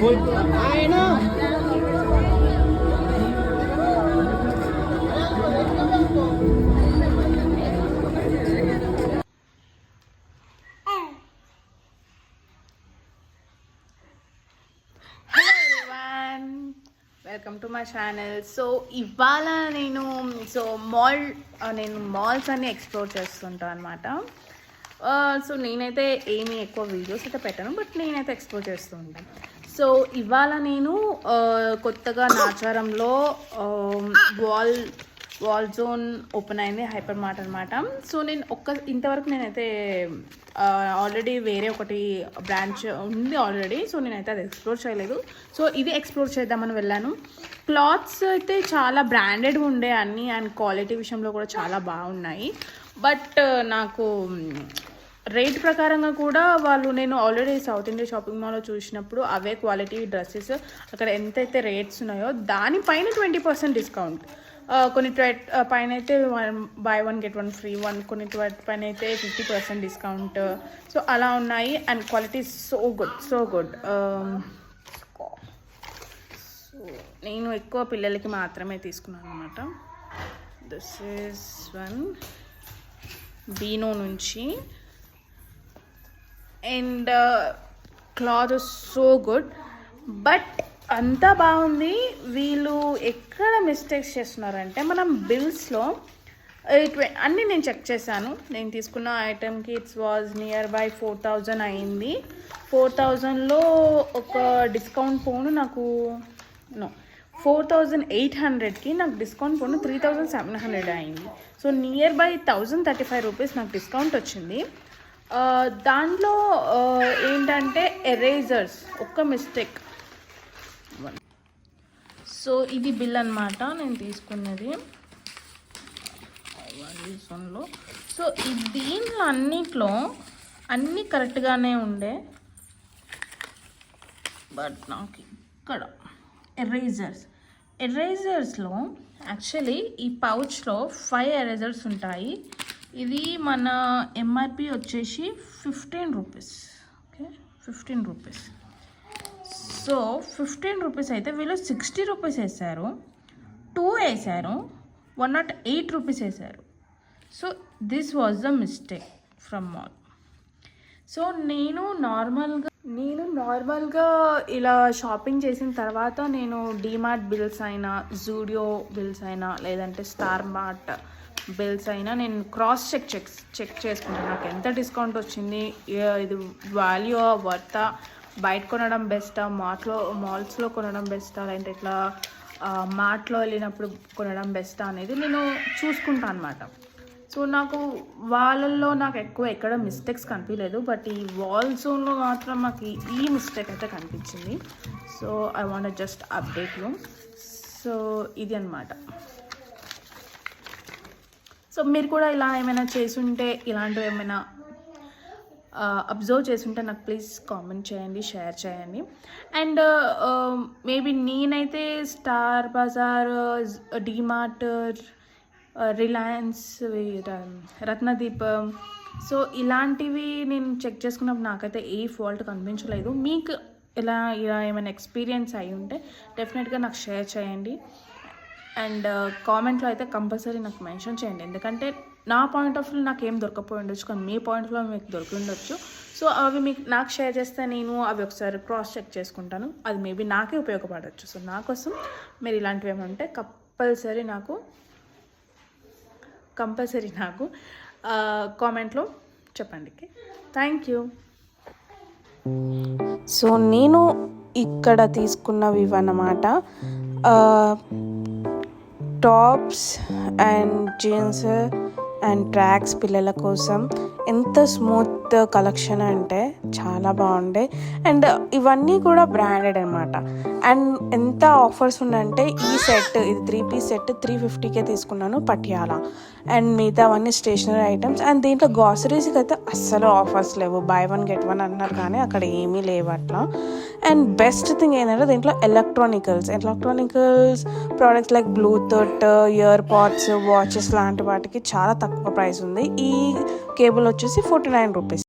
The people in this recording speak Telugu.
full. I know. Welcome to my channel. So ఇవాళ నేను మాల్స్ అన్ని ఎక్స్ప్లోర్ చేస్తుంటాను అనమాట. సో నేనైతే ఏమీ ఎక్కువ వీడియోస్ అయితే పెట్టాను, బట్ నేనైతే ఎక్స్ప్లోర్ చేస్తూ ఉంటాను. సో ఇవాళ నేను కొత్తగా నాచారంలో వాల్ జోన్ ఓపెన్ అయింది, హైపర్ మార్ట్ అనమాట. సో నేను ఇంతవరకు నేనైతే ఆల్రెడీ వేరే ఒకటి బ్రాంచ్ ఉంది ఆల్రెడీ. సో నేనైతే అది ఎక్స్ప్లోర్ చేయలేదు. సో ఇది ఎక్స్ప్లోర్ చేద్దామని వెళ్ళాను. క్లాత్స్ అయితే చాలా బ్రాండెడ్ ఉండే అన్నీ, అండ్ క్వాలిటీ విషయంలో కూడా చాలా బాగున్నాయి. బట్ నాకు రేట్ ప్రకారంగా కూడా నేను ఆల్రెడీ సౌత్ ఇండియా షాపింగ్ మాల్లో చూసినప్పుడు అవే క్వాలిటీ డ్రెస్సెస్ అక్కడ ఎంతైతే రేట్స్ ఉన్నాయో దానిపైన 20% డిస్కౌంట్. కొన్ని పైన అయితే buy 1 get 1 free, కొన్ని పైన అయితే 50% డిస్కౌంట్. సో అలా ఉన్నాయి, and quality so good. So నేను ఎక్కువ పిల్లలకి మాత్రమే తీసుకున్నాను అనమాట. దిస్ ఈజ్ వన్ బీనో నుంచి, and cloth so good. But అంతా బాగుంది. వీళ్ళు ఎక్కడ మిస్టేక్స్ చేస్తున్నారంటే, మనం బిల్స్లో అన్నీ నేను చెక్ చేశాను. నేను తీసుకున్న ఐటెంకి ఇట్స్ వాజ్ నియర్ బై 4000 అయింది. 4000లో ఒక డిస్కౌంట్ పోను నాకు 4800కి నాకు డిస్కౌంట్ పోను 3700 అయింది. సో నియర్ బై 1035 రూపీస్ నాకు డిస్కౌంట్ వచ్చింది. దాంట్లో ఏంటంటే ఎరేజర్స్ ఒక్క మిస్టేక్. సో ఇది బిల్ అనమాట నేను తీసుకున్నది వన్లో. సో దీంట్లో అన్నిట్లో అన్నీ కరెక్ట్గానే ఉండే, బట్ నాకు ఇక్కడ ఎరేజర్స్లో యాక్చువల్లీ ఈ పౌచ్లో 5 ఎరేజర్స్ ఉంటాయి. ఇది మన ఎంఆర్పి వచ్చేసి 15 rupees. Okay, 15 rupees. So 15 rupees అయితే వీళ్ళు 60 రూపీస్ వేశారు, 2 వేశారు, 108 రూపీస్ వేశారు. So this was the mistake from mall. So నేను నార్మల్గా ఇలా షాపింగ్ చేసిన తర్వాత నేను డీమార్ట్ బిల్స్ అయినా, జూడియో బిల్స్ అయినా, లేదంటే స్టార్ మార్ట్ బిల్స్ అయినా నేను క్రాస్ చెక్ చేసుకుంటాను. నాకు ఎంత డిస్కౌంట్ వచ్చింది, ఇది వాల్యూ వర్తా, బయట కొనడం బెస్టా, మాల్స్లో కొనడం బెస్టా, లేదంటే ఇట్లా మార్ట్లో వెళ్ళినప్పుడు కొనడం బెస్టా అనేది నేను చూసుకుంటాను అనమాట. సో వాళ్ళల్లో నాకు ఎక్కువ ఎక్కడ మిస్టేక్స్ కనిపించలేదు, బట్ ఈ వాల్ జోన్లో మాత్రం నాకు ఈ మిస్టేక్ అయితే కనిపించింది. So I want just update you. So ఇది అనమాట. సో మీరు కూడా ఇలా ఏమైనా చేసుంటే, ఇలాంటివి ఏమైనా అబ్జర్వ్ చేసుంటే నాకు ప్లీజ్ కామెంట్ చేయండి, షేర్ చేయండి. అండ్ మేబీ నేనైతే Star Bazaar, DMart, Reliance, Ratnadeep, so ఇలాంటివి నేను చెక్ చేసుకున్నప్పుడు నాకైతే ఏ ఫాల్ట్ కనిపించలేదు. మీకు ఇలా ఏమైనా ఎక్స్పీరియన్స్ అయి ఉంటే డెఫినెట్గా నాకు షేర్ చేయండి. అండ్ కామెంట్లో అయితే కంపల్సరీ నాకు మెన్షన్ చేయండి, ఎందుకంటే నా పాయింట్ ఆఫ్ వ్యూ నాకు ఏం దొరకపోయి ఉండొచ్చు, కానీ మీ పాయింట్ ఆఫ్ వ్యూ మీకు దొరికి ఉండొచ్చు. సో అవి నాకు షేర్ చేస్తే నేను అవి ఒకసారి క్రాస్ చెక్ చేసుకుంటాను, అది మేబీ నాకే ఉపయోగపడవచ్చు. సో నా కోసం మీరు ఇలాంటివి ఏమంటే కంపల్సరీ నాకు కామెంట్లో చెప్పండి. Thank you. సో నేను ఇక్కడ తీసుకున్నవి ఇవన్నమాట, tops and jeans and tracks పిల్లల కోసం. ఎంత స్మూత్ కలెక్షన్ అంటే చాలా బాగుండే, అండ్ ఇవన్నీ కూడా బ్రాండెడ్ అనమాట. అండ్ ఎంత ఆఫర్స్ ఉన్నాయంటే ఈ సెట్, ఇది 3 పీస్ సెట్ 350కే తీసుకున్నాను పటియాలా. అండ్ మిగతా అవన్నీ స్టేషనరీ ఐటమ్స్. అండ్ దీంట్లో గ్రాసరీస్కి అయితే అస్సలు ఆఫర్స్ లేవు, buy 1 get 1 అన్నారు, కానీ అక్కడ ఏమీ లేవు అట్లా. అండ్ బెస్ట్ థింగ్ ఏంటంటే దీంట్లో electronicals products like Bluetooth, ear pods, watches లాంటి వాటికి చాలా తక్కువ ప్రైస్ ఉంది. ఈ కేబుల్ వచ్చేసి 49 రూపీస్.